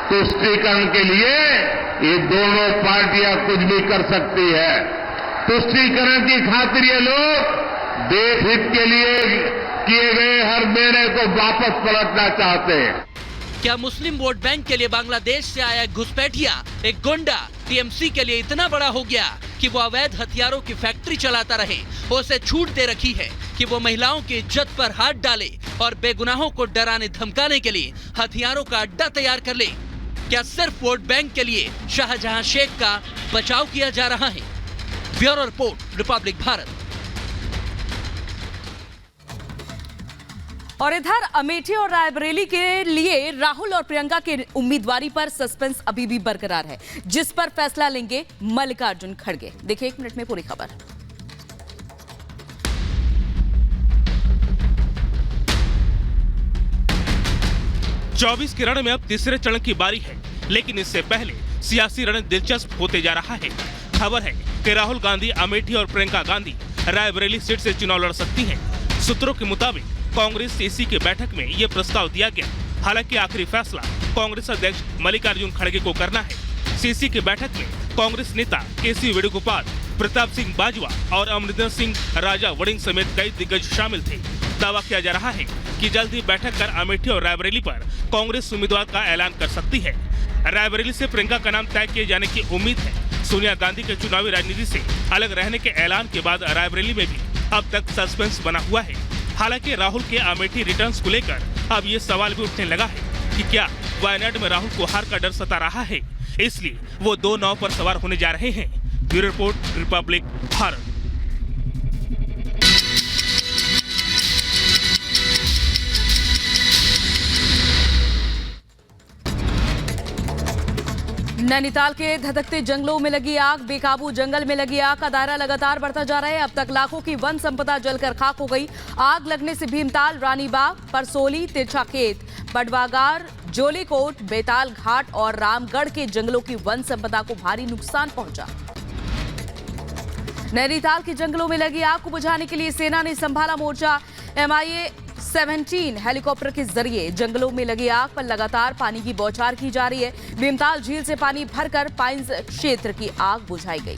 तुष्टीकरण के लिए ये दोनों पार्टियां कुछ भी कर सकती है। तुष्टीकरण की खातिर ये लोग देश हित के लिए किए गए हर निर्णय को वापस पलटना चाहते हैं। क्या मुस्लिम वोट बैंक के लिए बांग्लादेश से आया घुसपैठिया, एक गुंडा टीएमसी के लिए इतना बड़ा हो गया कि वो अवैध हथियारों की फैक्ट्री चलाता रहे? उसे छूट दे रखी है कि वो महिलाओं की इज्जत पर हाथ डाले और बेगुनाहों को डराने धमकाने के लिए हथियारों का अड्डा तैयार कर ले। क्या सिर्फ वोट बैंक के लिए शाहजहां शेख का बचाव किया जा रहा है? Bureau report, Republic Bharat. और इधर अमेठी और रायबरेली के लिए राहुल और प्रियंका के उम्मीदवारी पर सस्पेंस अभी भी बरकरार है, जिस पर फैसला लेंगे मल्लिकार्जुन खड़गे। देखिए 1 मिनट में पूरी खबर। चौबीस के रण में अब तीसरे चरण की बारी है, लेकिन इससे पहले सियासी रण दिलचस्प होते जा रहा है। खबर है कि राहुल गांधी अमेठी और प्रियंका गांधी रायबरेली सीट से चुनाव लड़ सकती हैं। सूत्रों के मुताबिक कांग्रेस सीसी की बैठक में ये प्रस्ताव दिया गया। हालांकि आखिरी फैसला कांग्रेस अध्यक्ष मल्लिकार्जुन खड़गे को करना है। सीसी की बैठक में कांग्रेस नेता केसी वेणुगोपाल, प्रताप सिंह बाजवा और अमरिंदर सिंह राजा वड़िंग समेत कई दिग्गज शामिल थे। दावा किया जा रहा है कि जल्द ही बैठक कर अमेठी और रायबरेली पर कांग्रेस उम्मीदवार का ऐलान कर सकती है। रायबरेली से प्रियंका का नाम तय किए जाने की उम्मीद है। सोनिया गांधी के चुनावी राजनीति से अलग रहने के ऐलान के बाद रायबरेली में भी अब तक सस्पेंस बना हुआ है। हालांकि राहुल के अमेठी रिटर्न्स को लेकर अब ये सवाल भी उठने लगा है कि क्या वायनाड में राहुल को हार का डर सता रहा है, इसलिए वो दो नाव पर सवार होने जा रहे हैं। Bureau report, Republic Bharat. Nainital के धधकते जंगलों में लगी आग, बेकाबू जंगल में लगी आग का दायरा लगातार बढ़ता जा रहा है। अब तक लाखों की वन संपदा जलकर खाक हो गई। आग लगने से भीमताल, रानीबाग, परसोली, तिरछाखेत, बडवागार, जोलीकोट, बेताल घाट और रामगढ़ के जंगलों की वन संपदा को भारी नुकसान पहुंचा। नैनीताल के जंगलों में लगी आग को बुझाने के लिए सेना ने संभाला मोर्चा। MI-17 हेलीकॉप्टर के जरिए जंगलों में लगी आग पर लगातार पानी की बौछार की जा रही है। भीमताल झील से पानी भरकर पाइन्स क्षेत्र की आग बुझाई गई।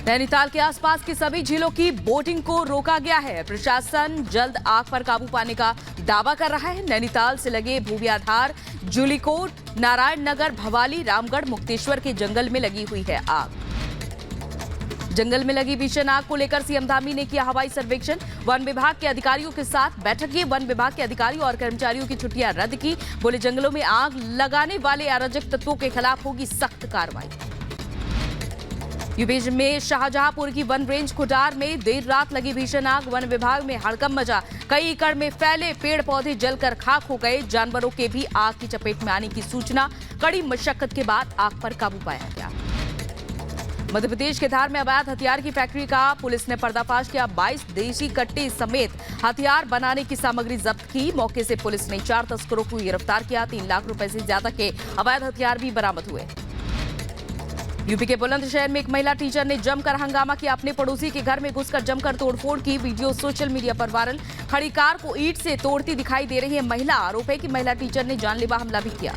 नैनीताल के आसपास की सभी झीलों की बोटिंग को रोका गया है। प्रशासन जल्द आग पर काबू पाने का दावा कर रहा है। नैनीताल से लगे भूवियाधार, जुलीकोट, नारायण नगर, भवाली, रामगढ़, मुक्तेश्वर के जंगल में लगी हुई है आग। जंगल में लगी भीषण आग को लेकर सीएम धामी ने किया हवाई सर्वेक्षण। वन विभाग के अधिकारियों के साथ बैठक की। वन विभाग के अधिकारियों और कर्मचारियों की छुट्टियां रद्द की। बोले जंगलों में आग लगाने वाले अराजक तत्वों के खिलाफ होगी सख्त कार्रवाई। यूपी में शाहजहांपुर की वन रेंज खुटार में देर रात लगी भीषण आग। वन विभाग में हड़कंप मचा। कई एकड़ में फैले पेड़ पौधे जलकर खाक हो गए। जानवरों के भी आग की चपेट में आने की सूचना। कड़ी मशक्कत के बाद आग पर काबू पाया गया। मध्य प्रदेश के धार में अवैध हथियार की फैक्ट्री का पुलिस ने पर्दाफाश किया। 22 देशी कट्टे समेत हथियार बनाने की सामग्री जब्त की। मौके से पुलिस ने 4 तस्करों को गिरफ्तार किया। 3 लाख रुपए से ज्यादा के अवैध हथियार भी बरामद हुए। यूपी के बुलंदशहर में एक महिला टीचर ने जमकर हंगामा किया। अपने पड़ोसी के घर में घुसकर जमकर तोड़फोड़ की। वीडियो सोशल मीडिया पर वायरल। खड़ी कार को ईंट से तोड़ती दिखाई दे रही है महिला। आरोप है कि महिला टीचर ने जानलेवा हमला भी किया।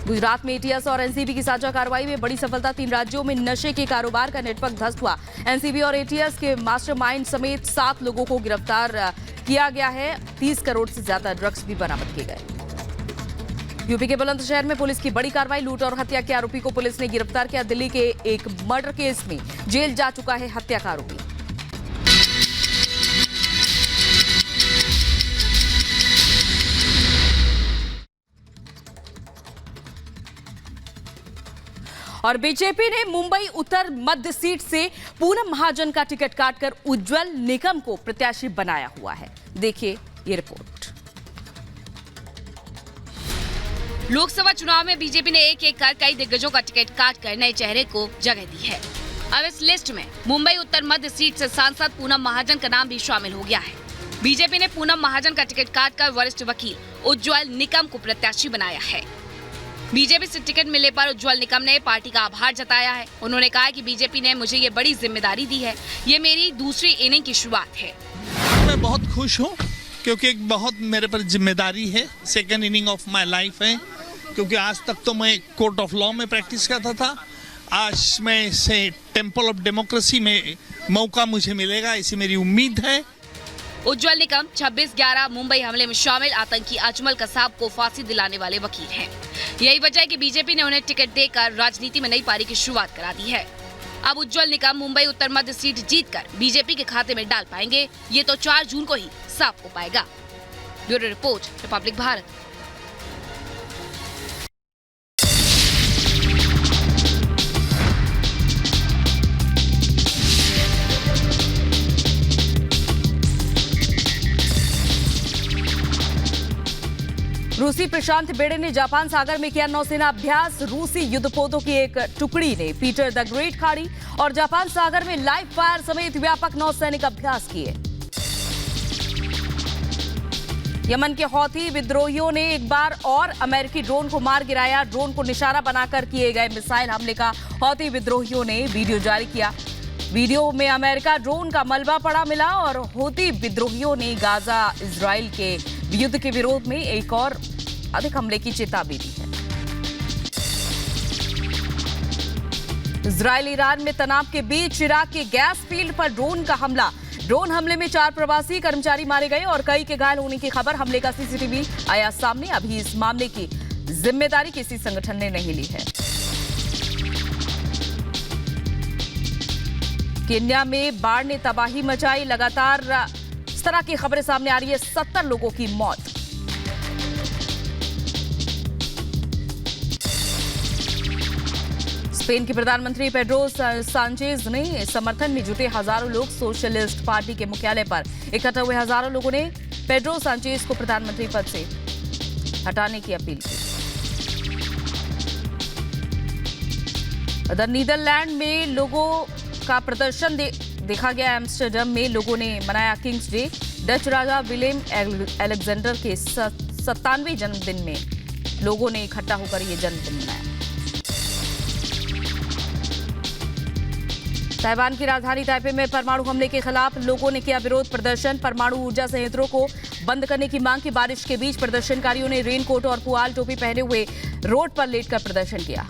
गुजरात में एटीएस और एनसीबी की साझा कार्रवाई में बड़ी सफलता। 3 राज्यों में नशे के कारोबार का नेटवर्क ध्वस्त हुआ। एनसीबी और एटीएस के मास्टरमाइंड समेत 7 लोगों को गिरफ्तार किया गया है। 30 करोड़ से ज्यादा ड्रग्स भी बरामद किए गए। यूपी के बुलंदशहर में पुलिस की बड़ी कार्रवाई। लूट और हत्या के आरोपी को पुलिस ने गिरफ्तार किया। दिल्ली के एक मर्डर केस में जेल जा चुका है हत्या का आरोपी। और बीजेपी ने मुंबई उत्तर मध्य सीट से पूनम महाजन का टिकट काटकर उज्जवल निकम को प्रत्याशी बनाया हुआ है। देखिए ये रिपोर्ट। लोकसभा चुनाव में बीजेपी ने एक-एक कर कई दिग्गजों का टिकट काटकर नए चेहरे को जगह दी है। अब इस लिस्ट में मुंबई उत्तर मध्य सीट से सांसद पूनम महाजन का नाम भी शामिल हो गया है। बीजेपी ने पूनम महाजन का टिकट काटकर वरिष्ठ वकील उज्जवल निकम को प्रत्याशी बनाया है। बीजेपी से टिकट मिलने पर उज्जवल निकम ने पार्टी का आभार जताया है। उन्होंने कहा कि बीजेपी ने मुझे ये बड़ी जिम्मेदारी दी है। ये मेरी दूसरी इनिंग की शुरुआत है। मैं बहुत खुश हूँ क्योंकि एक बहुत मेरे पर जिम्मेदारी है, second inning of my life है, क्योंकि आज तक तो मैं कोर्ट ऑफ लॉ में प्रैक्टिस करता था, आज मैं से टेम्पल ऑफ डेमोक्रेसी में मौका मुझे मिलेगा, ऐसी मेरी उम्मीद है। उज्जवल निकम 26/11 मुंबई हमले में शामिल आतंकी अजमल कसाब को फांसी दिलाने वाले वकील हैं। यही वजह है कि बीजेपी ने उन्हें टिकट देकर राजनीति में नई पारी की शुरुआत करा दी है। अब उज्जवल निकम मुंबई उत्तर मध्य सीट जीतकर बीजेपी के खाते में डाल पाएंगे, ये तो 4 जून को ही साफ हो पाएगा। Bureau report, Republic Bharat. रूसी प्रशांत बेड़े ने जापान सागर में किया नौसेना अभ्यास। रूसी युद्धपोतों की एक टुकड़ी ने पीटर द ग्रेट खाड़ी और जापान सागर में लाइव फायर समेत व्यापक नौसैनिक अभ्यास किए। यमन के हौथी विद्रोहियों ने एक बार और अमेरिकी ड्रोन को मार गिराया। ड्रोन को निशाना बनाकर किए गए मिसाइल हमले का हौथी विद्रोहियों ने वीडियो जारी किया। वीडियो में अमेरिका ड्रोन का मलबा पड़ा मिला और हौथी विद्रोहियों ने गाजा इजराइल के युद्ध के विरोध में एक और अधिक हमले की चेतावनी दी है। इजराइल ईरान में तनाव के बीच इराक के गैस फील्ड पर ड्रोन का हमला। ड्रोन हमले में 4 प्रवासी कर्मचारी मारे गए और कई के घायल होने की खबर। हमले का सीसीटीवी आया सामने। अभी इस मामले की जिम्मेदारी किसी संगठन ने नहीं ली है। केन्या में बाढ़ ने तबाही मचाई। लगातार इस तरह की खबरें सामने आ रही है। 70 लोगों की मौत। स्पेन के प्रधानमंत्री पेड्रो सांचेज ने समर्थन में जुटे हजारों लोग सोशलिस्ट पार्टी के मुख्यालय पर इकट्ठा हुए। हजारों लोगों ने पेड्रो सांचेज को प्रधानमंत्री पद से हटाने की अपील की। उधर नीदरलैंड में लोगों का प्रदर्शन देखा गया। एम्स्टर्डम में लोगों ने मनाया किंग्स डे। डच राजा विलेम अलेक्जेंडर के 97वें जन्मदिन में लोगों ने इकट्ठा होकर यह जन्मदिन मनाया। ताइवान की राजधानी ताइपे में परमाणु हमले के खिलाफ लोगों ने किया विरोध प्रदर्शन। परमाणु ऊर्जा संयंत्रों को बंद करने की मांग की। बारिश के बीच प्रदर्शनकारियों ने रेनकोट और पुआल टोपी पहने हुए रोड पर लेटकर प्रदर्शन किया।